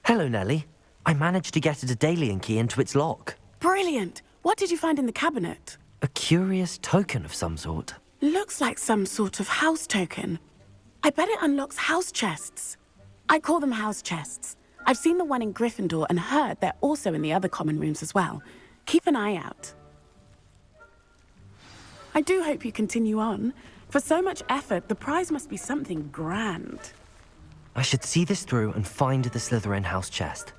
Hello, Nellie. I managed to get a Daedalian key into its lock. Brilliant! What did you find in the cabinet? A curious token of some sort. Looks like some sort of house token. I bet it unlocks house chests. I call them house chests. I've seen the one in Gryffindor and heard they're also in the other common rooms as well. Keep an eye out. I do hope you continue on. For so much effort, the prize must be something grand. I should see this through and find the Slytherin house chest.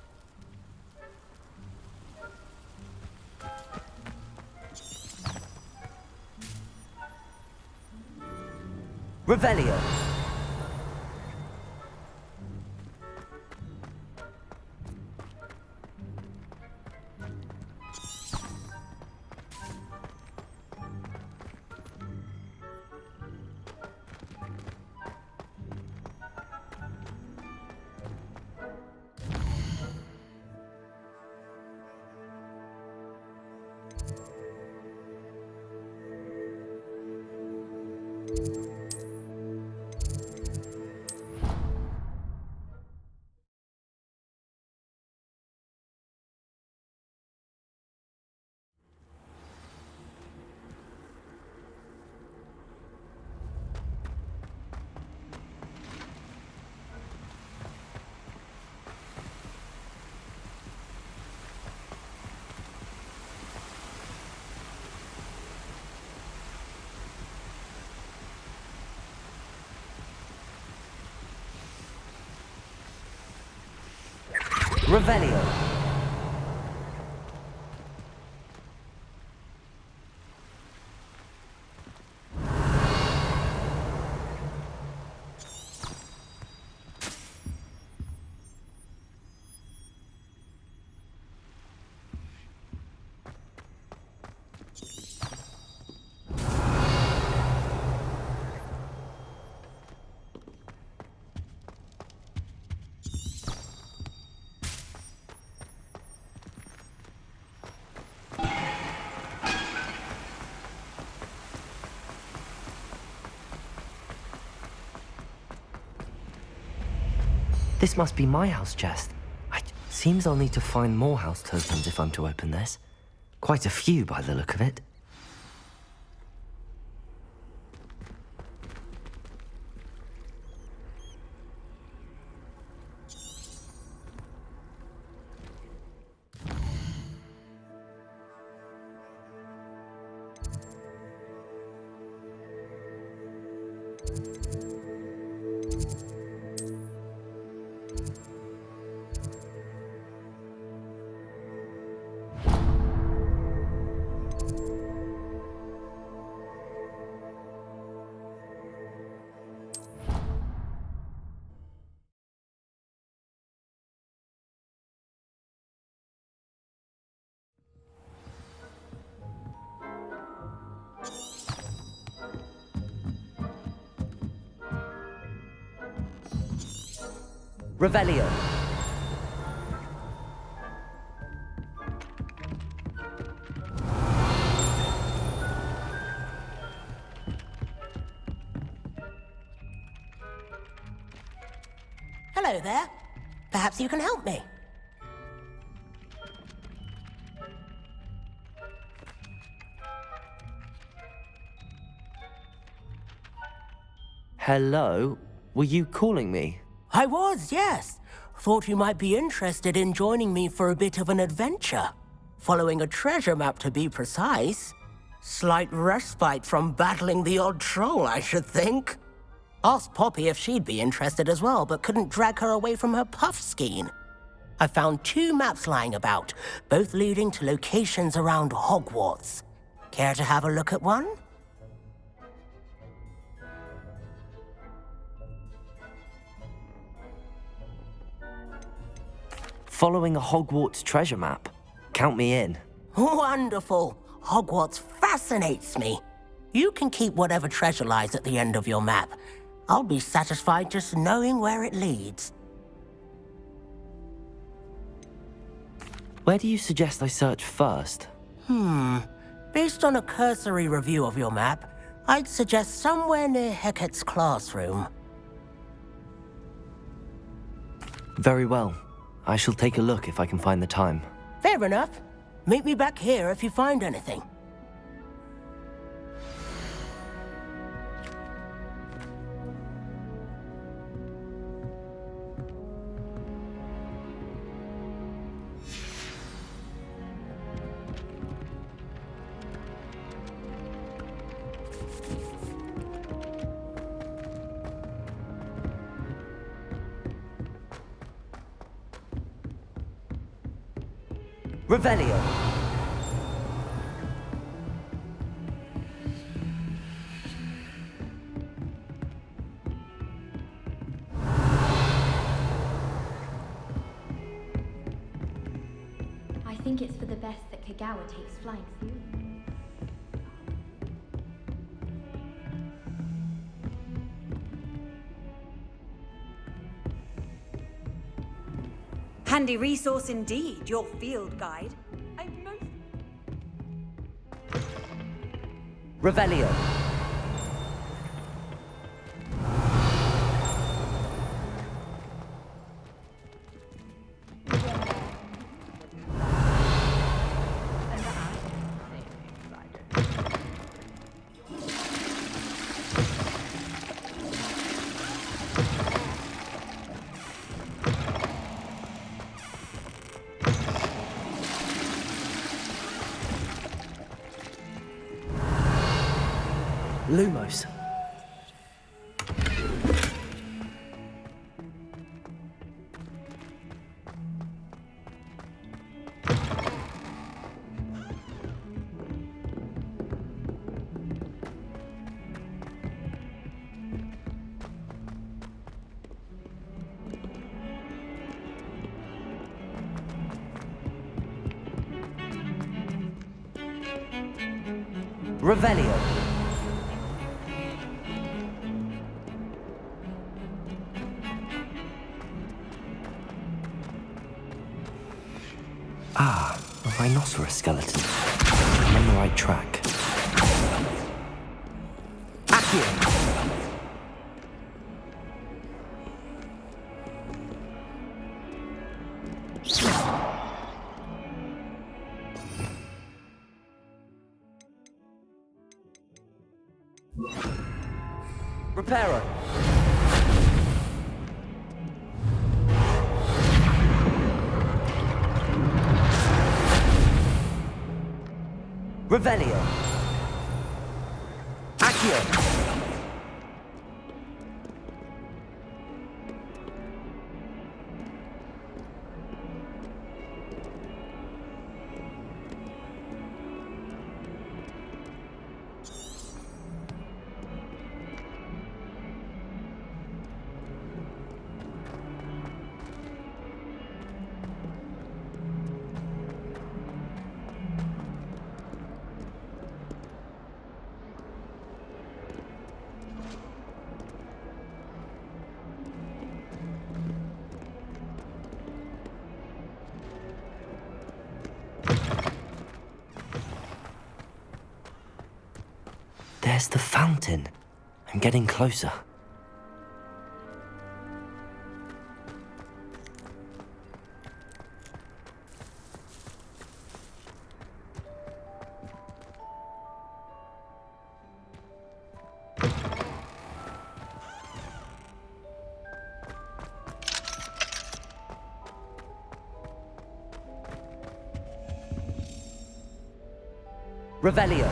Revelio. Revelio. This must be my house chest. Seems I'll need to find more house tokens if I'm to open this. Quite a few by the look of it. Revelio. Hello there. Perhaps you can help me. Hello? Were you calling me? I was, yes. Thought you might be interested in joining me for a bit of an adventure. Following a treasure map, to be precise. Slight respite from battling the odd troll, I should think. Asked Poppy if she'd be interested as well, but couldn't drag her away from her puff skein. I found 2 maps lying about, both leading to locations around Hogwarts. Care to have a look at one? Following a Hogwarts treasure map. Count me in. Wonderful. Hogwarts fascinates me. You can keep whatever treasure lies at the end of your map. I'll be satisfied just knowing where it leads. Where do you suggest I search first? Based on a cursory review of your map, I'd suggest somewhere near Hecat's classroom. Very well. I shall take a look if I can find the time. Fair enough. Meet me back here if you find anything. Revelio. I think it's for the best that Kagawa takes flight through. Handy resource indeed, your field guide. Revelio. Lumos. Revelio. Ah, a rhinoceros skeleton. I'm on the right track. Accio! Reparo. Revelio. Accio. There's the fountain. I'm getting closer. Revelio.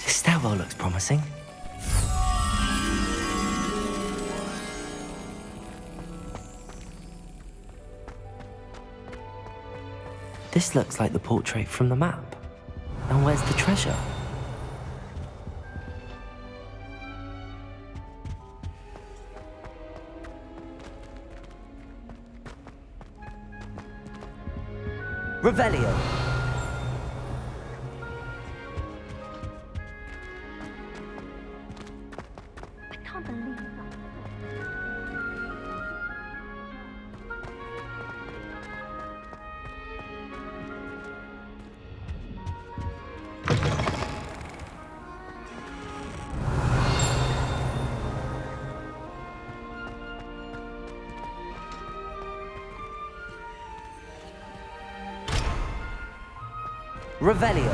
This stairwell looks promising. This looks like the portrait from the map. And where's the treasure? Revelio. I can't believe that. Revelio.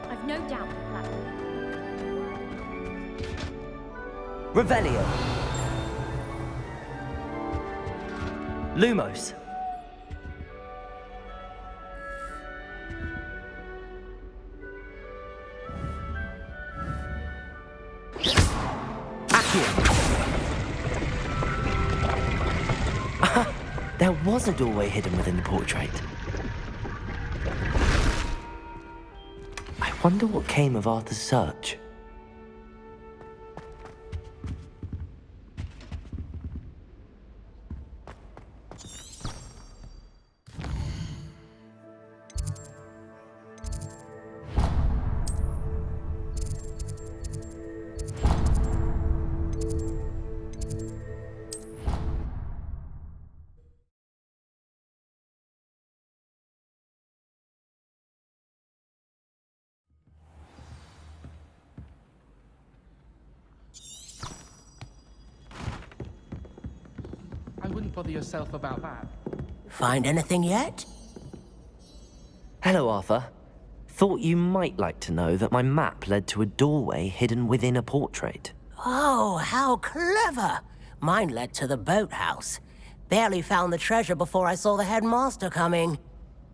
I've no doubt the plan. Revelio. Lumos. Accio. There was a doorway hidden within the portrait. I wonder what came of Arthur's search. I wouldn't bother yourself about that. Find anything yet? Hello, Arthur. Thought you might like to know that my map led to a doorway hidden within a portrait. Oh, how clever! Mine led to the boathouse. Barely found the treasure before I saw the headmaster coming.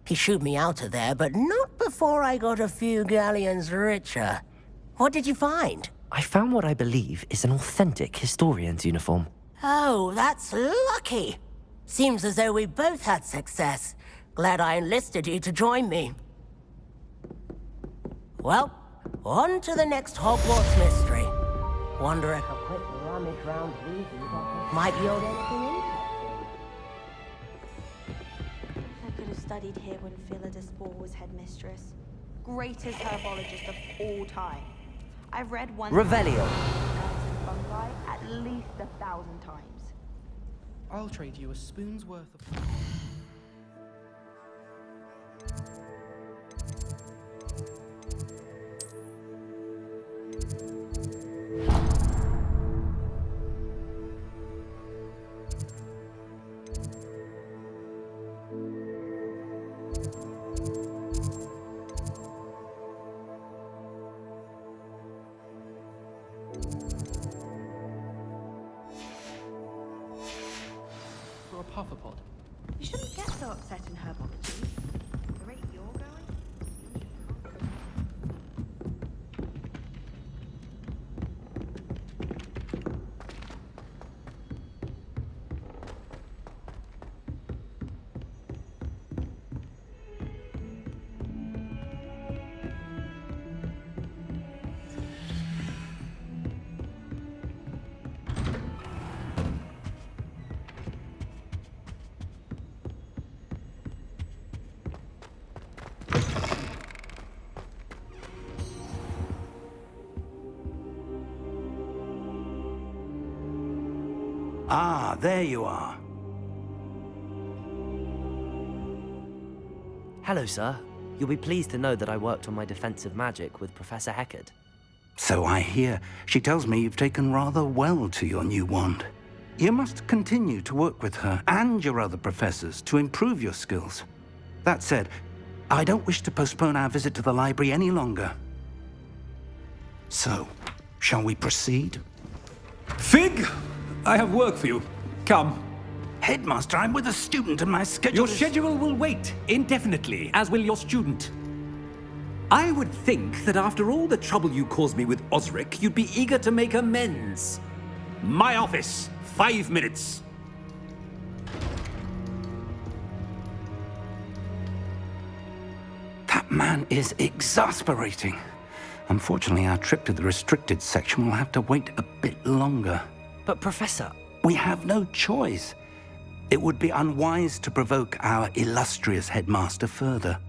He shooed me out of there, but not before I got a few galleons richer. What did you find? I found what I believe is an authentic historian's uniform. Oh, that's lucky. Seems as though we both had success. Glad I enlisted you to join me. Well, on to the next Hogwarts mystery. Wonder if a quick rummage round these might yield anything interesting. I could have studied here when Phila de Spore was headmistress. Greatest herbologist of all time. I've read one Revelio. fungi at least 1,000 times. I'll trade you a spoon's worth of... for a pufferpod. You shouldn't get so upset in herbology. The rate you're going, you should not. Ah, there you are. Hello, sir. You'll be pleased to know that I worked on my defensive magic with Professor Heckard. So I hear. She tells me you've taken rather well to your new wand. You must continue to work with her and your other professors to improve your skills. That said, I don't wish to postpone our visit to the library any longer. So, shall we proceed? Fig! I have work for you. Come. Headmaster, I'm with a student and my schedule Your is... schedule will wait indefinitely, as will your student. I would think that after all the trouble you caused me with Osric, you'd be eager to make amends. My office, 5 minutes. That man is exasperating. Unfortunately, our trip to the restricted section will have to wait a bit longer. But, Professor... We have no choice. It would be unwise to provoke our illustrious headmaster further.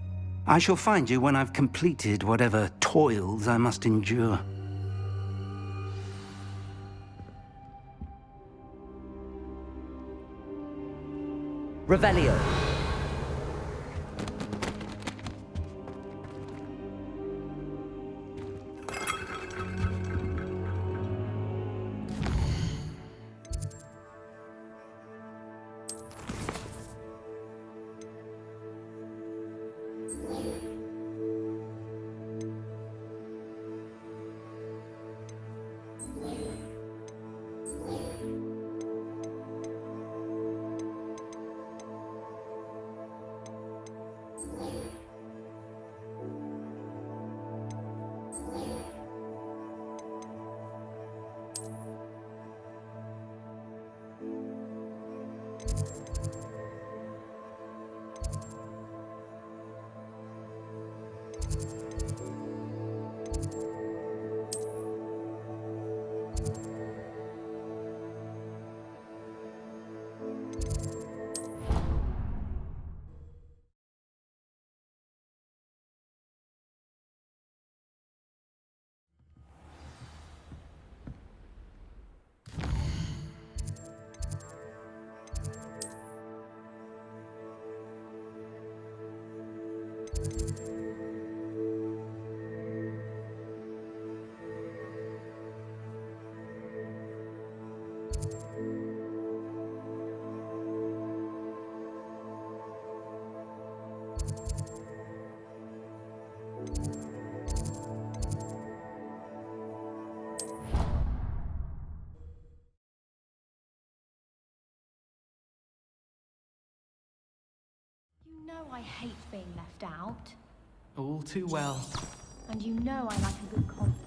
I shall find you when I've completed whatever toils I must endure. Revelio. You know I hate being left out. All too well. And you know I like a good compliment.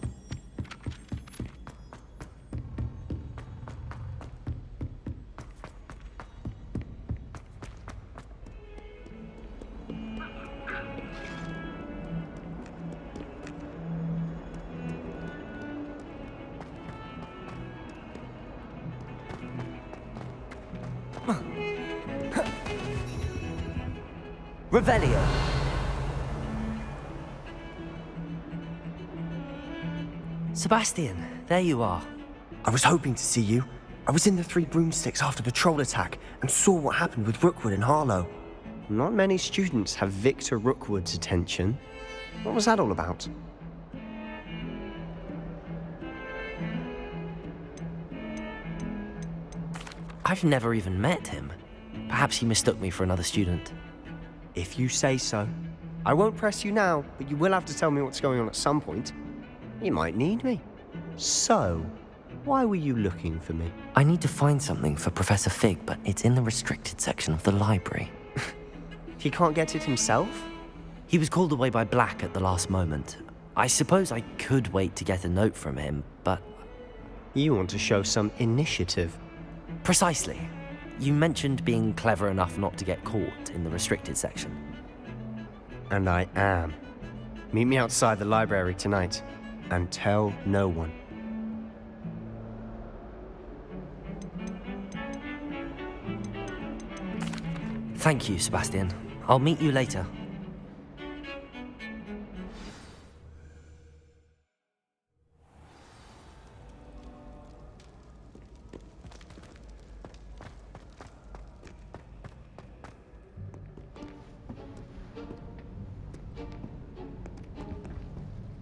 Revelio. Sebastian, there you are. I was hoping to see you. I was in the Three Broomsticks after the troll attack and saw what happened with Rookwood and Harlow. Not many students have Victor Rookwood's attention. What was that all about? I've never even met him. Perhaps he mistook me for another student. If you say so. I won't press you now, but you will have to tell me what's going on at some point. You might need me. So, why were you looking for me? I need to find something for Professor Fig, but it's in the restricted section of the library. He can't get it himself? He was called away by Black at the last moment. I suppose I could wait to get a note from him, but... You want to show some initiative. Precisely. You mentioned being clever enough not to get caught in the restricted section. And I am. Meet me outside the library tonight, and tell no one. Thank you, Sebastian. I'll meet you later.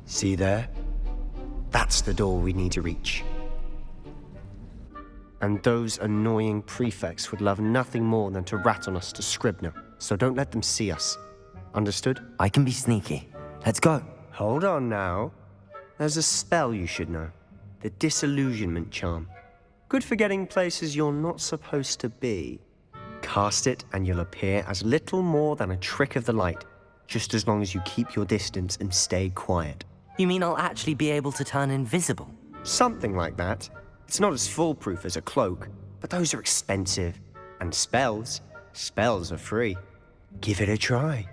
See there? That's the door we need to reach. And those annoying prefects would love nothing more than to rat on us to Scribner, so don't let them see us. Understood? I can be sneaky. Let's go. Hold on now. There's a spell you should know. The Disillusionment Charm. Good for getting places you're not supposed to be. Cast it and you'll appear as little more than a trick of the light, just as long as you keep your distance and stay quiet. You mean I'll actually be able to turn invisible? Something like that. It's not as foolproof as a cloak, but those are expensive. And spells are free. Give it a try.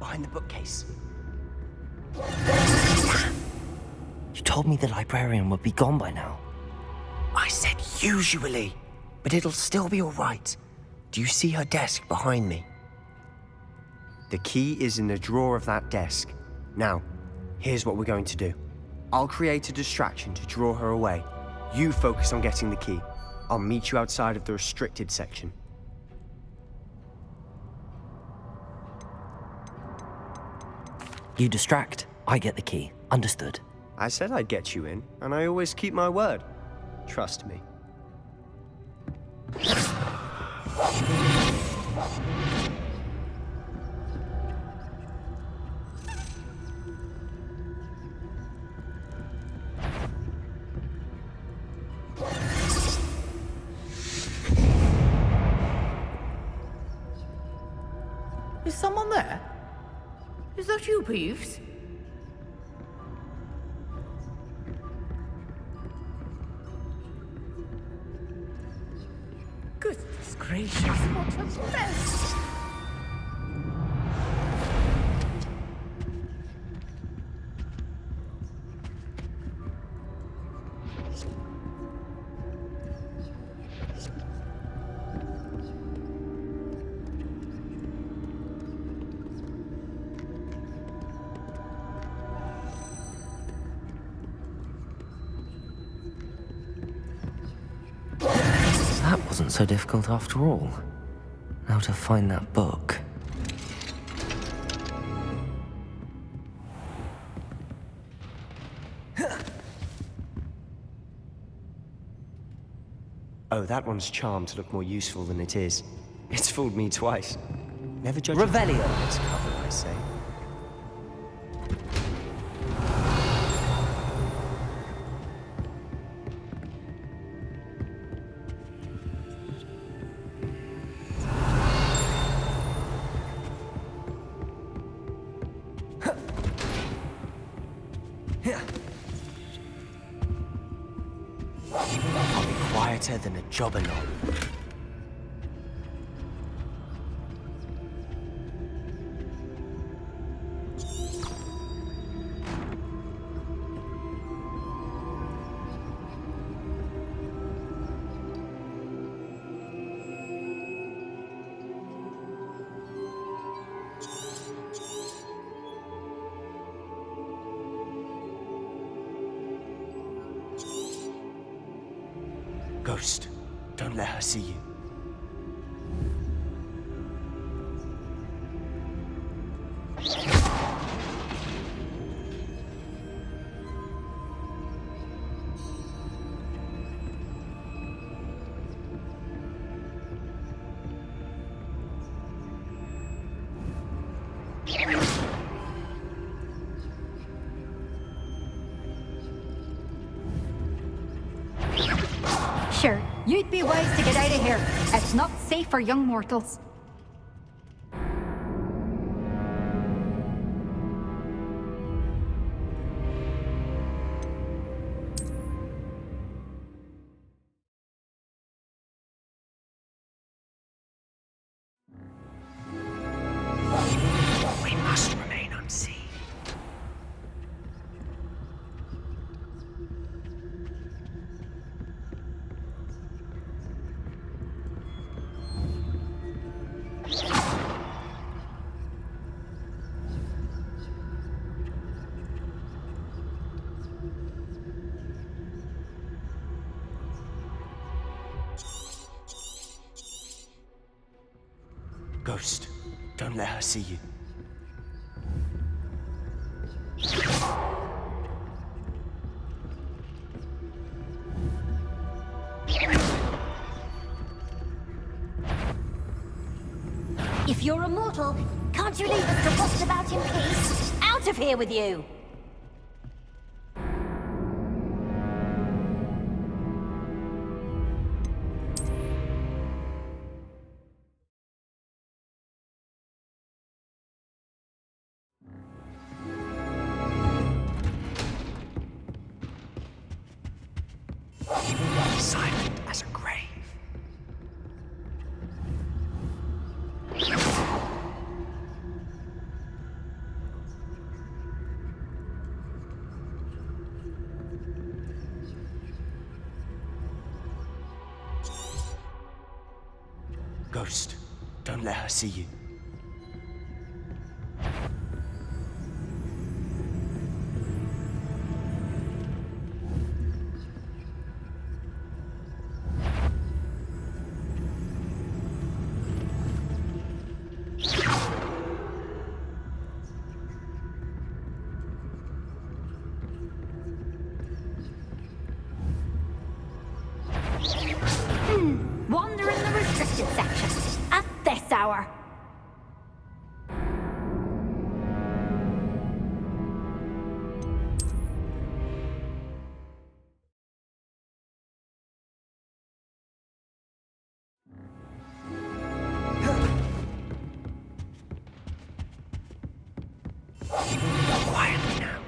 behind the bookcase. You told me the librarian would be gone by now. I said usually, but it'll still be all right. Do you see her desk behind me? The key is in the drawer of that desk. Now, here's what we're going to do. I'll create a distraction to draw her away. You focus on getting the key. I'll meet you outside of the restricted section. You distract, I get the key. Understood. I said I'd get you in, and I always keep my word. Trust me. Is someone there? Is that you, Peeves? Goodness gracious, what a mess! That wasn't so difficult after all. Now to find that book. Oh, that one's charmed to look more useful than it is. It's fooled me twice. Never judge Revelio. Its cover, I say. I'll be quieter than a jobberknoll. Ghost, don't let her see you. Sure, you'd be wise to get out of here. It's not safe for young mortals. We must remain unseen. Ghost, don't let her see you. If you're a mortal, can't you leave us to fuss about in peace? Out of here with you! Silent as a grave. Ghost, don't let her see you. Wander in the restricted section at this hour. Quietly now.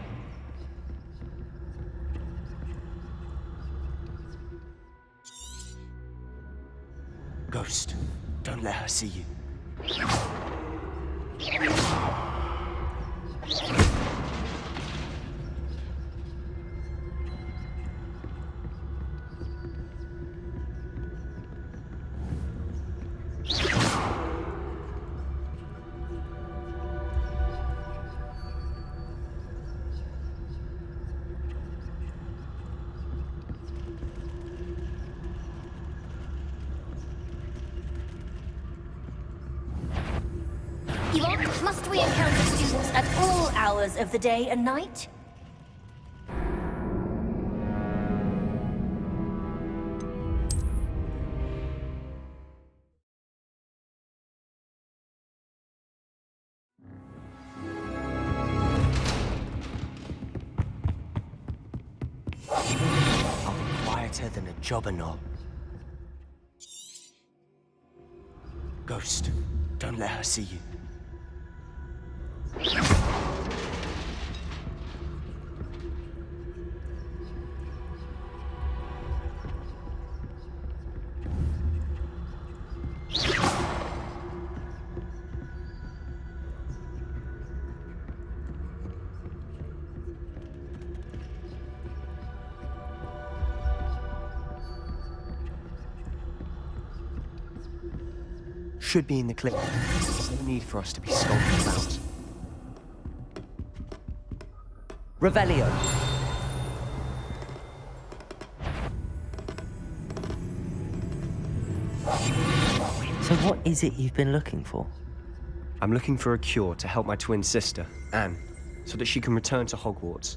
Ghost, don't let her see you. Ewok, must we encounter students at all hours of the day and night? I'll be quieter than a jobberknoll. Ghost, don't let her see you. Should be in the clip. There's no need for us to be skulking about. Revelio. So what is it you've been looking for? I'm looking for a cure to help my twin sister, Anne, so that she can return to Hogwarts.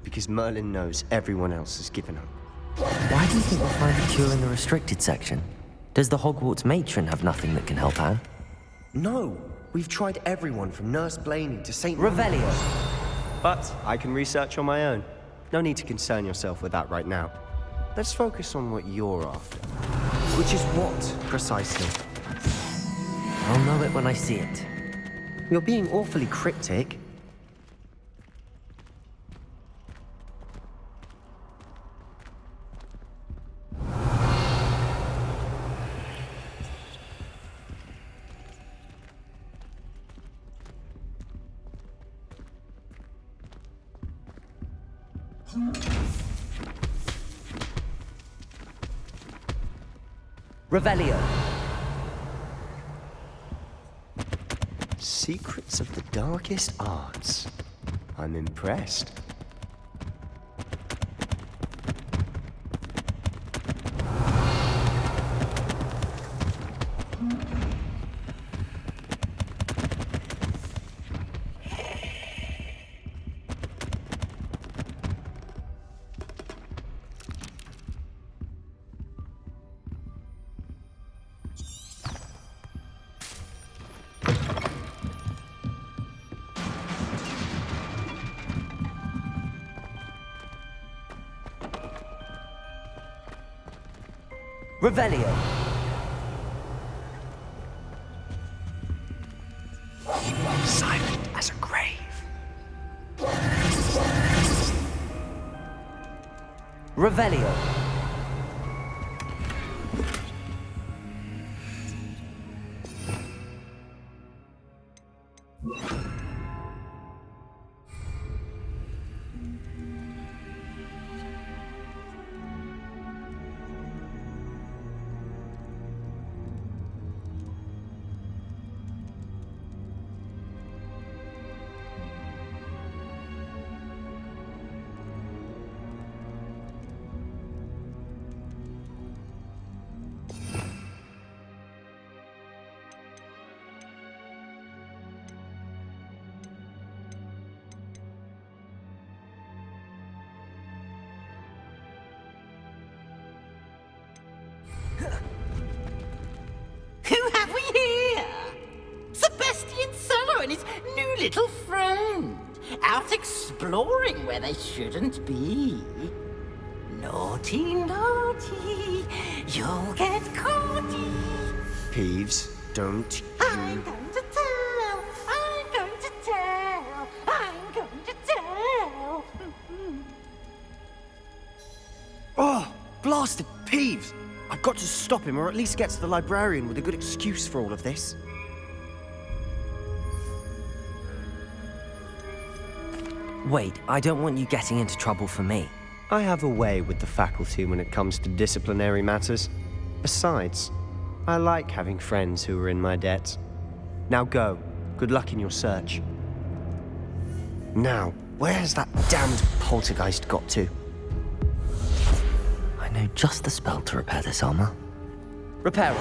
Because Merlin knows everyone else has given up. Why do you think we'll find a cure in the restricted section? Does the Hogwarts matron have nothing that can help Anne? No! We've tried everyone from Nurse Blaney to St. Revelio. But I can research on my own. No need to concern yourself with that right now. Let's focus on what you're after. Which is what, precisely? I'll know it when I see it. You're being awfully cryptic. Revelio. Secrets of the darkest arts. I'm impressed. Revelio. Silent as a grave. Revelio. Who have we here? Sebastian Cello and his new little friend. Out exploring where they shouldn't be. Naughty, naughty, you'll get caughty. Peeves, don't I'm going to tell, I'm going to tell, I'm going to tell. Oh, blasted Peeves! I've got to stop him, or at least get to the librarian with a good excuse for all of this. Wait, I don't want you getting into trouble for me. I have a way with the faculty when it comes to disciplinary matters. Besides, I like having friends who are in my debt. Now go. Good luck in your search. Now, where has that damned poltergeist got to? I know just the spell to repair this armor. Repair it.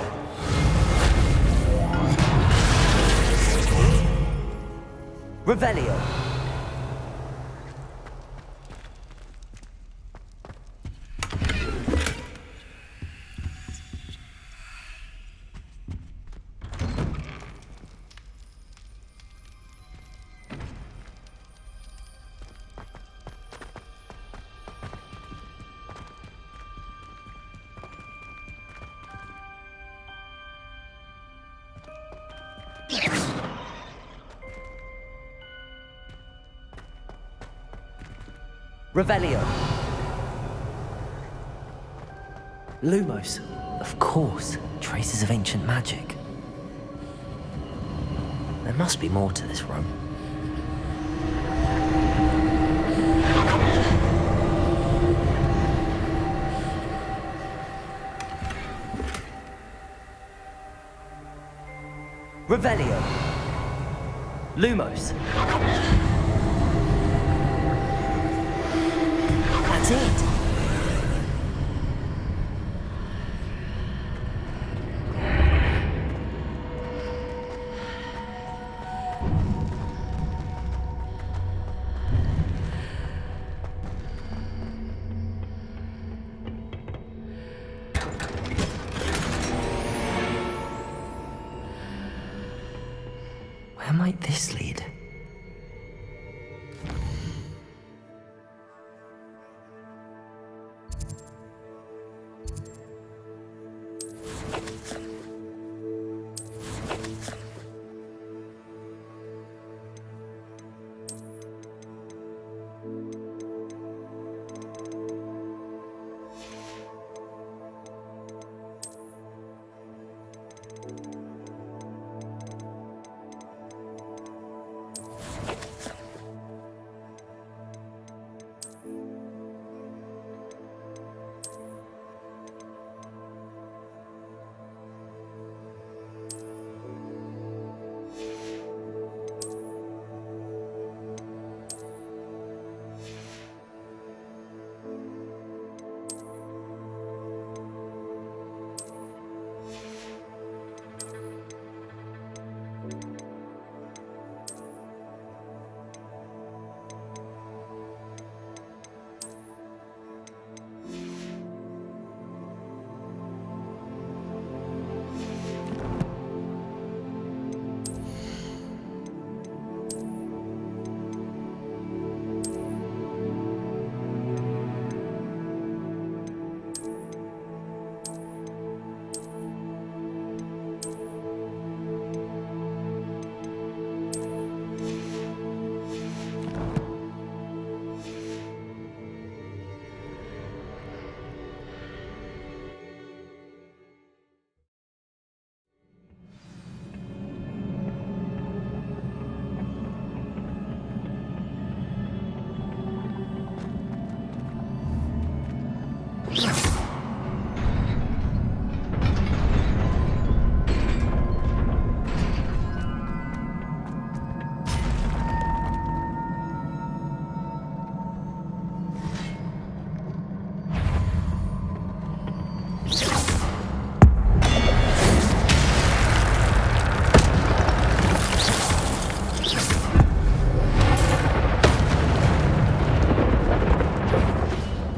Revelio. Revelio. Lumos. Of course. Traces of ancient magic. There must be more to this room. Revelio. Lumos. That's it. Where might this lead?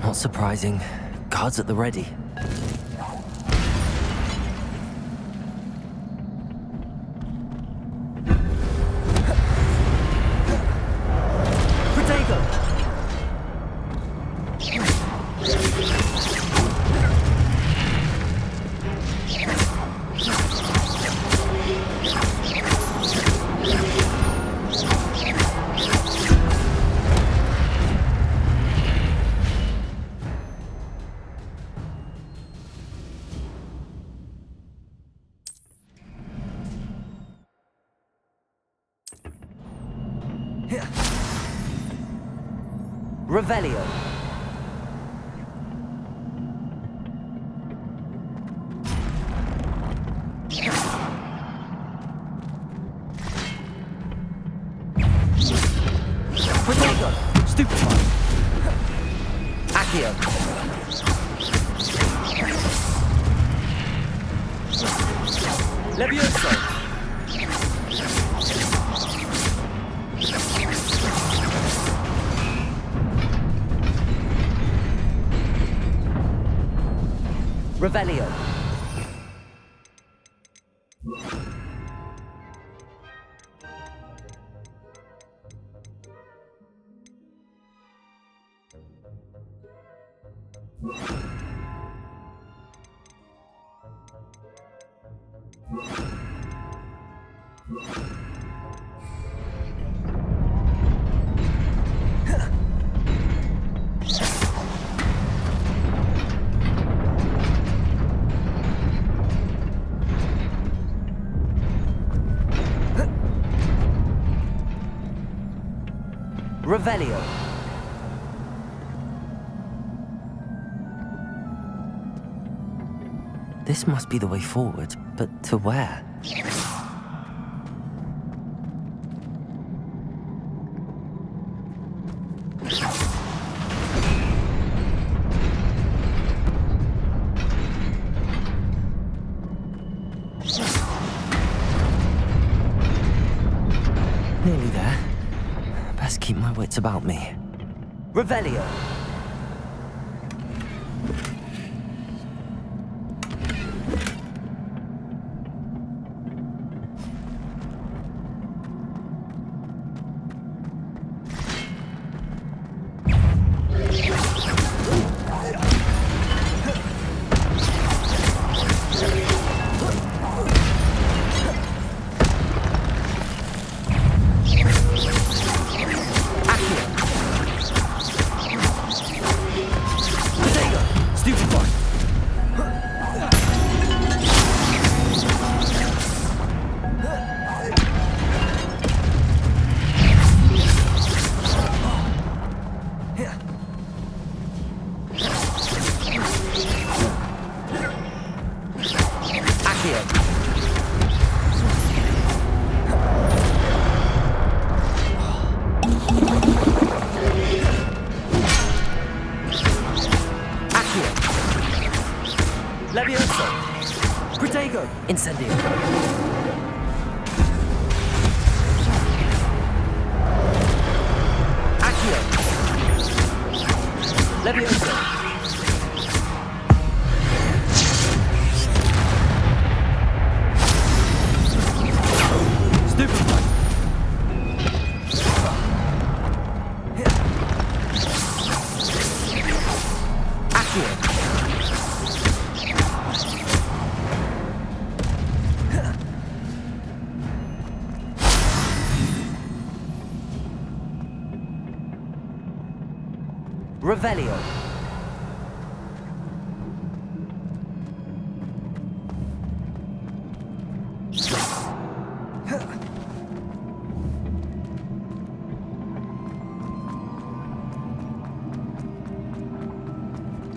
Not surprising. Guards at the ready. Revelio. Protego. Stupefy. Accio. Levioso. Revelio. Revelio. This must be the way forward, but to where? Nearly there. Best keep my wits about me. Revelio. Levioso. Protego. Incendio. Accio. Levioso. Stupefy. Accio. Revelio.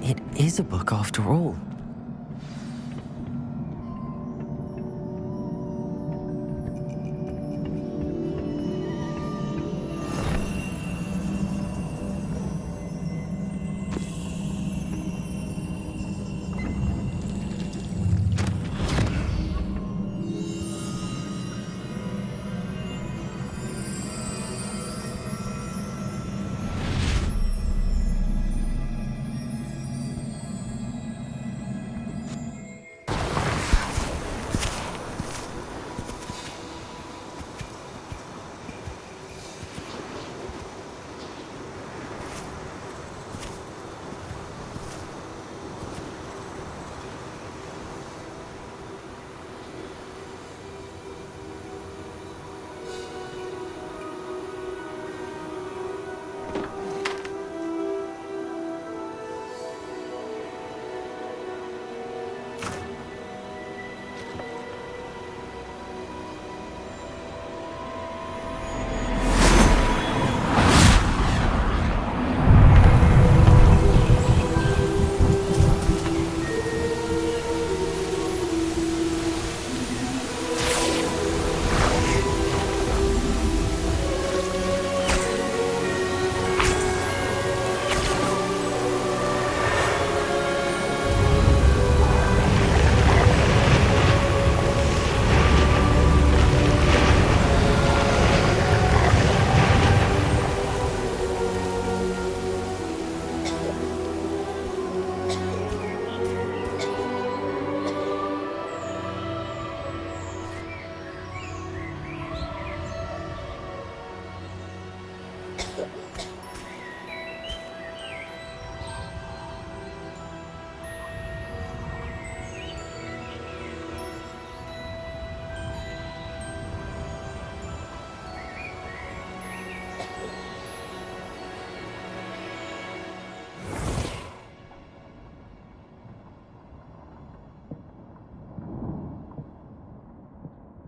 It is a book after all.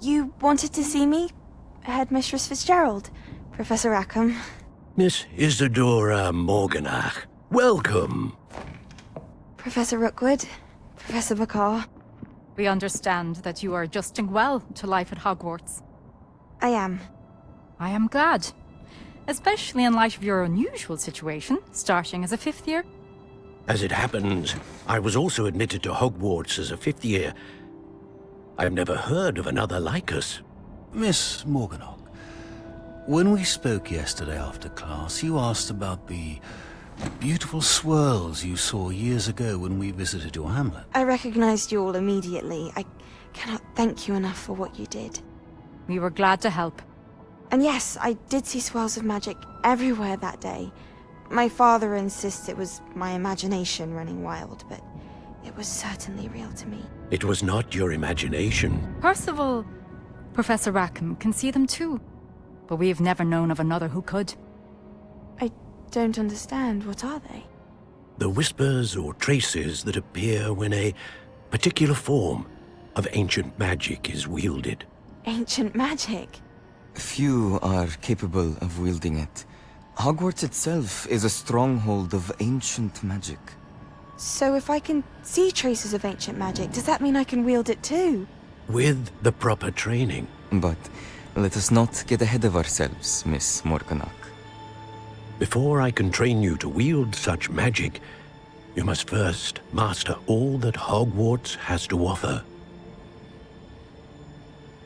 You wanted to see me? Headmistress Fitzgerald, Professor Rackham. Miss Isadora Morganach, welcome. Professor Rookwood, Professor Bakar. We understand that you are adjusting well to life at Hogwarts. I am. I am glad. Especially in light of your unusual situation, starting as a 5th year. As it happens, I was also admitted to Hogwarts as a 5th year. I've never heard of another like us. Miss Morganach, when we spoke yesterday after class, you asked about the beautiful swirls you saw years ago when we visited your hamlet. I recognized you all immediately. I cannot thank you enough for what you did. We were glad to help. And yes, I did see swirls of magic everywhere that day. My father insists it was my imagination running wild, but it was certainly real to me. It was not your imagination. Percival, Professor Rackham can see them too. But we have never known of another who could. I don't understand. What are they? The whispers or traces that appear when a particular form of ancient magic is wielded. Ancient magic? Few are capable of wielding it. Hogwarts itself is a stronghold of ancient magic. So if I can see traces of ancient magic, does that mean I can wield it too? With the proper training. But let us not get ahead of ourselves, Miss Morganach. Before I can train you to wield such magic, you must first master all that Hogwarts has to offer.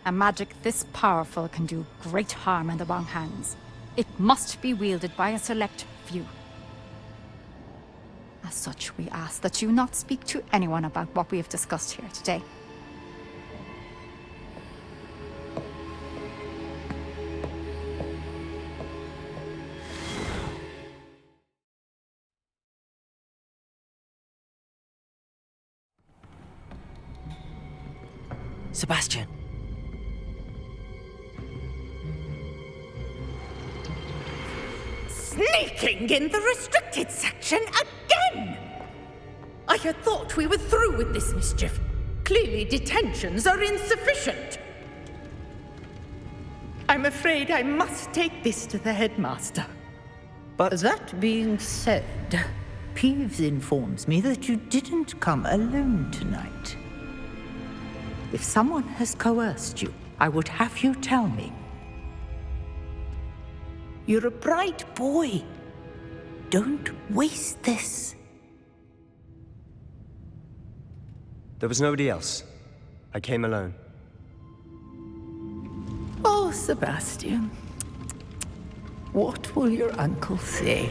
A magic this powerful can do great harm in the wrong hands. It must be wielded by a select few. As such, we ask that you not speak to anyone about what we have discussed here today. Sebastian. Sneaking in the restricted section again! I had thought we were through with this mischief. Clearly detentions are insufficient. I'm afraid I must take this to the headmaster. But that being said, Peeves informs me that you didn't come alone tonight. If someone has coerced you, I would have you tell me. You're a bright boy. Don't waste this. There was nobody else. I came alone. Oh, Sebastian. What will your uncle say?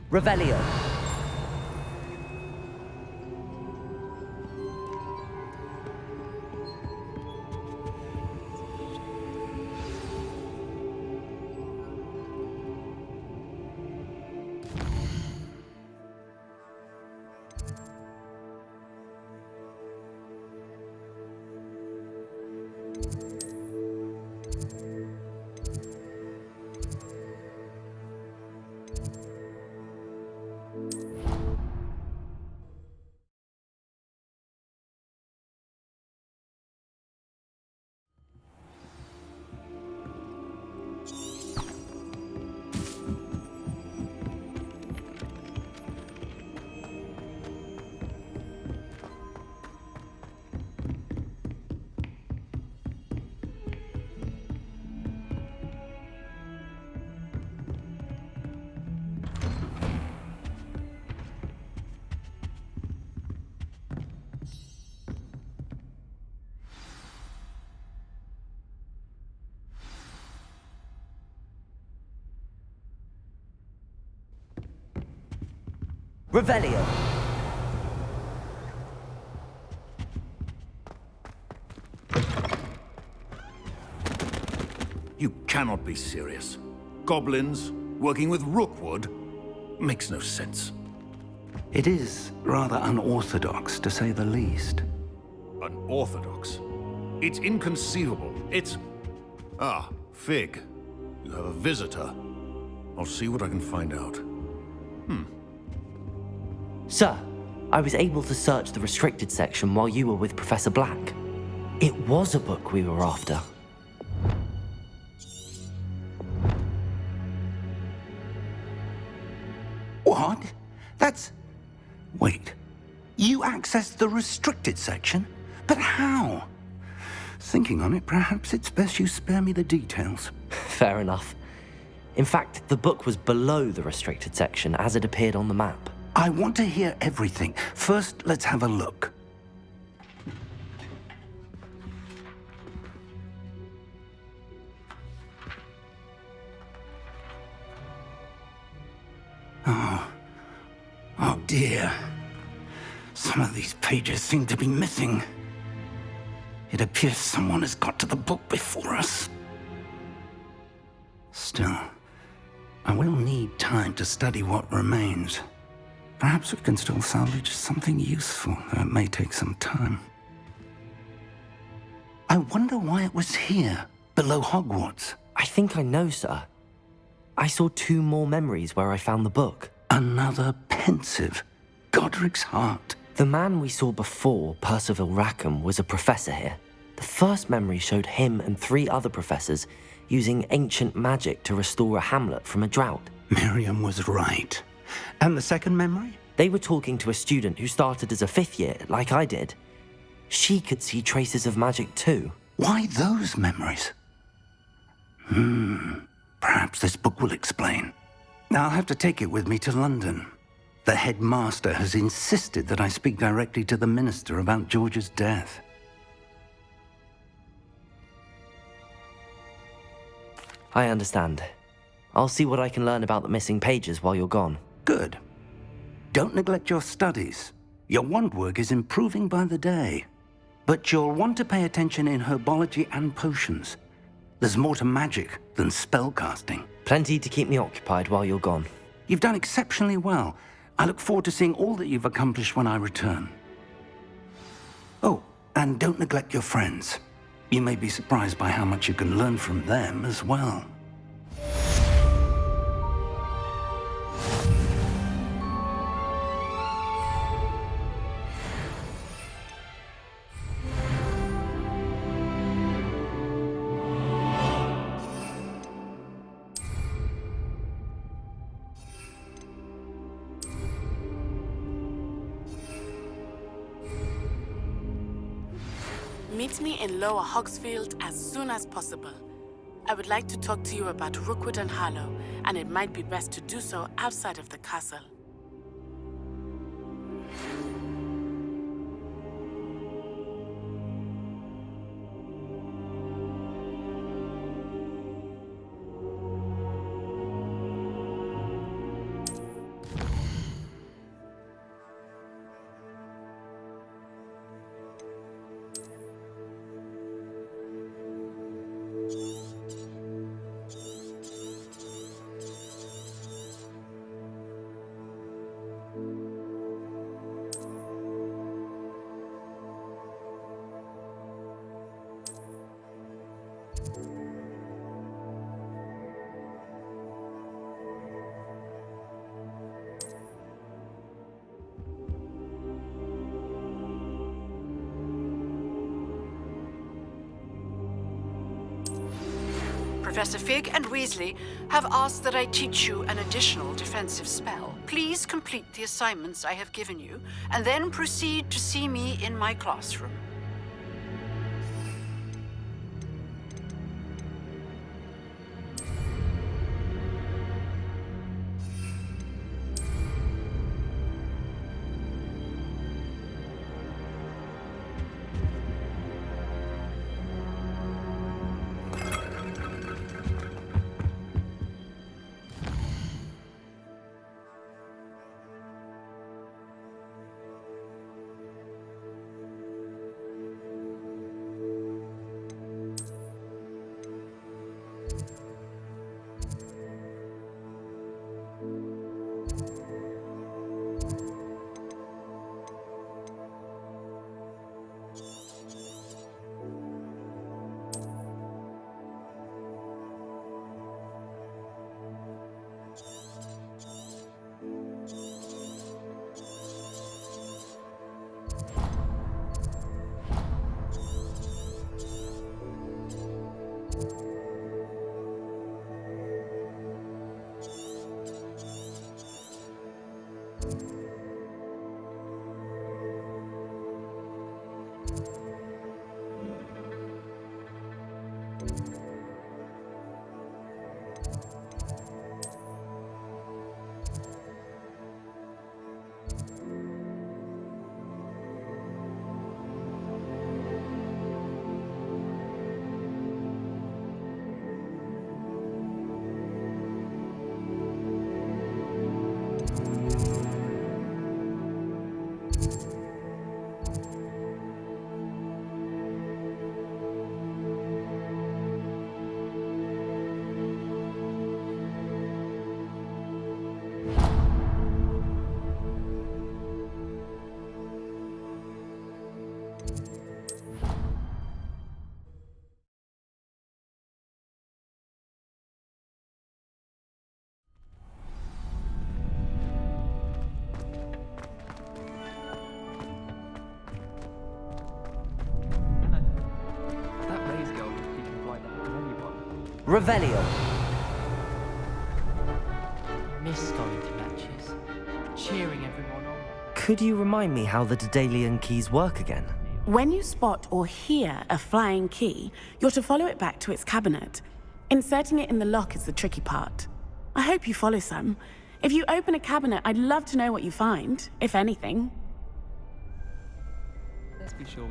Revelio. Revelio. You cannot be serious. Goblins working with Rookwood makes no sense. It is rather unorthodox, to say the least. Unorthodox? It's inconceivable. It's... Ah, Fig. You have a visitor. I'll see what I can find out. Sir, I was able to search the restricted section while you were with Professor Black. It was a book we were after. What? That's... Wait. You accessed the restricted section? But how? Thinking on it, perhaps it's best you spare me the details. Fair enough. In fact, the book was below the restricted section as it appeared on the map. I want to hear everything. First, let's have a look. Oh dear. Some of these pages seem to be missing. It appears someone has got to the book before us. Still, I will need time to study what remains. Perhaps we can still salvage something useful, though it may take some time. I wonder why it was here, below Hogwarts. I think I know, sir. I saw 2 more memories where I found the book. Another pensive. Godric's heart. The man we saw before, Percival Rackham, was a professor here. The first memory showed him and 3 other professors using ancient magic to restore a hamlet from a drought. Miriam was right. And the second memory? They were talking to a student who started as a 5th year, like I did. She could see traces of magic too. Why those memories? Perhaps this book will explain. I'll have to take it with me to London. The headmaster has insisted that I speak directly to the minister about George's death. I understand. I'll see what I can learn about the missing pages while you're gone. Good. Don't neglect your studies. Your wand work is improving by the day. But you'll want to pay attention in herbology and potions. There's more to magic than spellcasting. Plenty to keep me occupied while you're gone. You've done exceptionally well. I look forward to seeing all that you've accomplished when I return. Oh, and don't neglect your friends. You may be surprised by how much you can learn from them as well. Meet me in Lower Hogsfield as soon as possible. I would like to talk to you about Rookwood and Harlow, and it might be best to do so outside of the castle. Professor Fig and Weasley have asked that I teach you an additional defensive spell. Please complete the assignments I have given you, and then proceed to see me in my classroom. Revelio. Miss going to matches, cheering everyone on. Could you remind me how the Daedalian keys work again? When you spot or hear a flying key, you're to follow it back to its cabinet. Inserting it in the lock is the tricky part. I hope you follow some. If you open a cabinet, I'd love to know what you find, if anything. Let's be sure.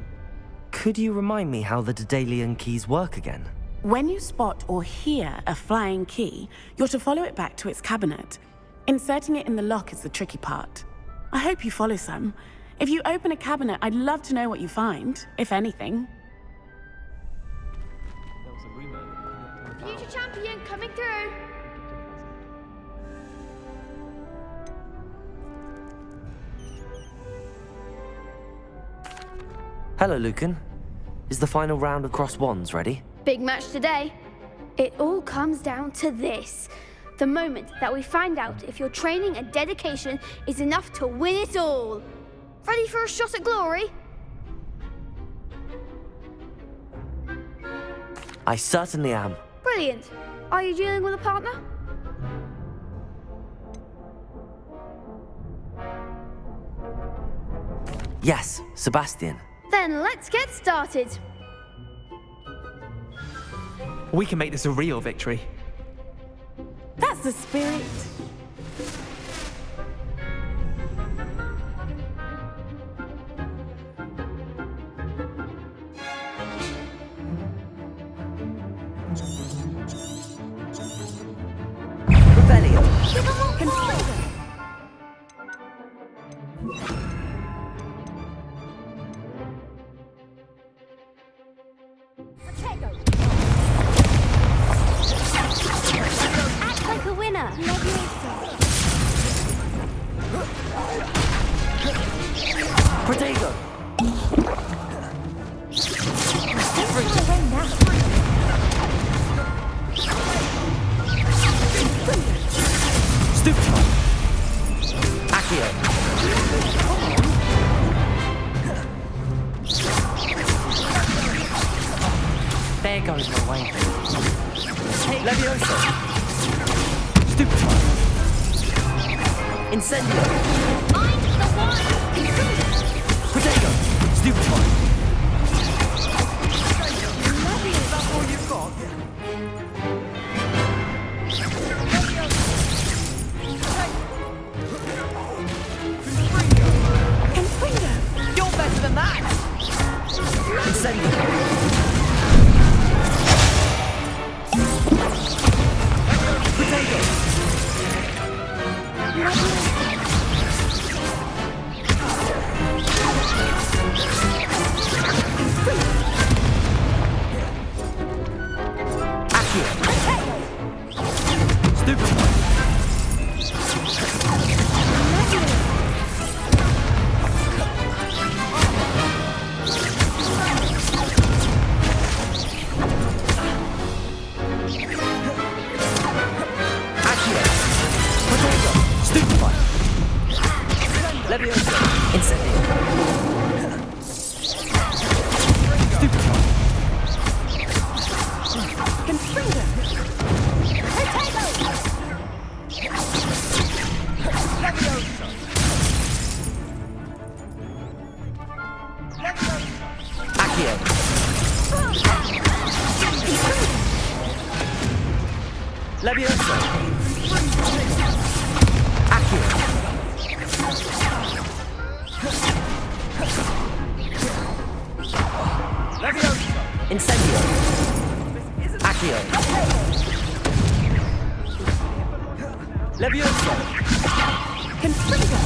Could you remind me how the Daedalian keys work again? When you spot or hear a flying key, you're to follow it back to its cabinet. Inserting it in the lock is the tricky part. I hope you follow some. If you open a cabinet, I'd love to know what you find, if anything. There was a rumor. Future champion coming through. Hello, Lucan. Is the final round of Cross Wands ready? Big match today. It all comes down to this. The moment that we find out if your training and dedication is enough to win it all. Ready for a shot at glory? I certainly am. Brilliant. Are you dealing with a partner? Yes, Sebastian. Then let's get started. We can make this a real victory. That's the spirit. Revelio. Act like a winner. Protego. Stupid. Accio. There goes my way. Levioso. Stupid. Incendio. I'm the one. Protego. Stupid. That's all you've got? You're better than that! Incendio. Protego. Accio. Stupid. Levioso. Incendio. Stupid. Confringo. Accio. Levioso. Accio. Levioso! Incendio. Accio. Levioso. Confringo.